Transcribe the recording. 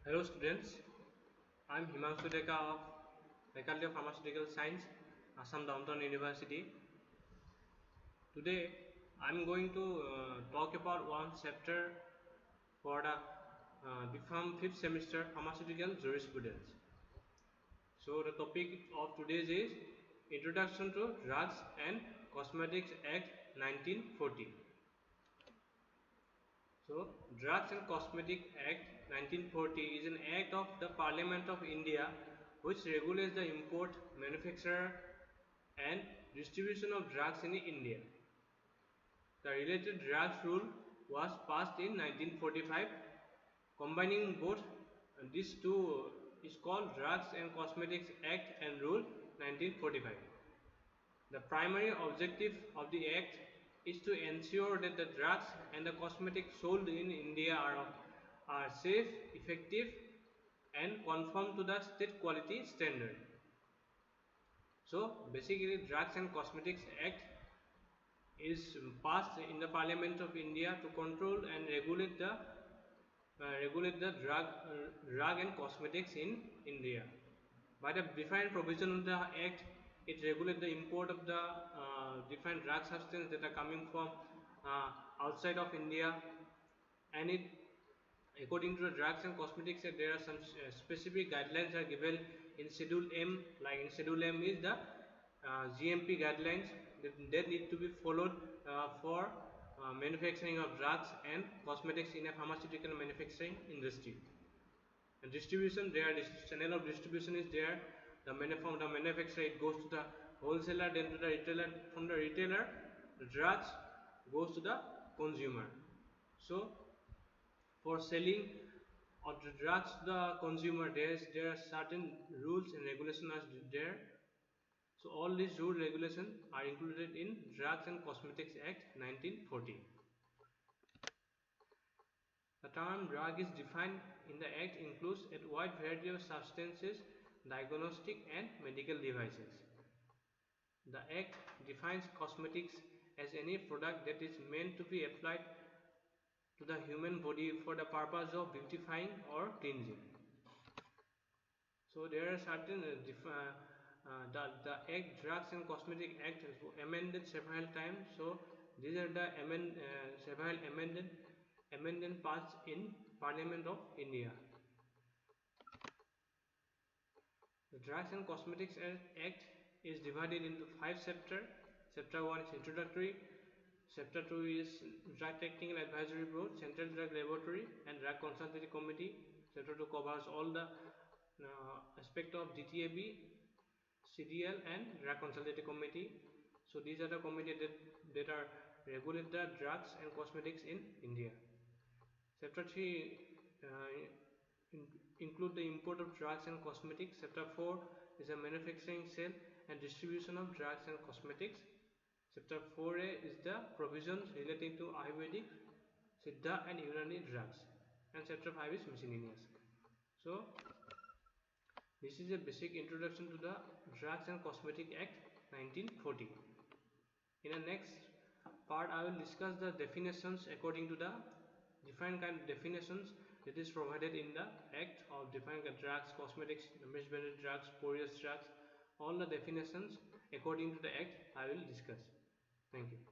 Hello students, I am Himanshu Deka of Faculty of Pharmaceutical Science, Assam Downtown University. Today I am going to talk about one chapter for the BPharm 5th semester Pharmaceutical Jurisprudence. So the topic of today's is Introduction to Drugs and Cosmetics Act 1940. So, Drugs and Cosmetic Act 1940 is an act of the Parliament of India which regulates the import, manufacture and distribution of drugs in India. The related drugs rule was passed in 1945, combining both these two is called Drugs and Cosmetics Act and Rule 1945. The primary objective of the Act is to ensure that the drugs and the cosmetics sold in India are safe, effective, and conform to the state quality standard. So, basically, Drugs and Cosmetics Act is passed in the Parliament of India to control and regulate the drug and cosmetics in India. By the defined provision of the Act, it regulates the import of the defined drug substance that are coming from outside of India, and it according to the Drugs and Cosmetics Act, there are some specific guidelines are given in Schedule M. Like in Schedule M is the GMP guidelines that need to be followed for manufacturing of drugs and cosmetics in a pharmaceutical manufacturing industry. And distribution, there channel of distribution is there. From the manufacturer it goes to the wholesaler, then to the retailer. From the retailer, the drugs goes to the consumer. So for selling of the drugs to the consumer, there are certain rules and regulations are there. So all these rule regulations are included in Drugs and Cosmetics Act 1940. The term drug is defined in the Act includes a wide variety of substances, diagnostic and medical devices. The Act defines cosmetics as any product that is meant to be applied to the human body for the purpose of beautifying or cleansing. So there are certain the Act, Drugs and Cosmetic Act was amended several times. So these are the several amendment passed in Parliament of India. The Drugs and Cosmetics Act is divided into 5 chapters. Chapter 1 is introductory. Chapter 2 is Drug Technical Advisory Board, Central Drug Laboratory and Drug Consultative Committee. Chapter 2 covers all the aspect of DTAB, CDL and Drug Consultative Committee. So these are the committees that are regulate the drugs and cosmetics in India. Chapter 3 include the import of drugs and cosmetics. Chapter 4 is a manufacturing, sale and distribution of drugs and cosmetics. Chapter 4a is the provisions relating to Ayurvedic, Siddha and Unani drugs. And chapter 5 is miscellaneous. So this is a basic introduction to the Drugs and Cosmetic Act 1940. In the next part, I will discuss the definitions according to the different kind of definitions that is provided in the Act of different drugs, cosmetics, mesh-blended drugs, porous drugs. All the definitions according to the Act I will discuss. Thank you.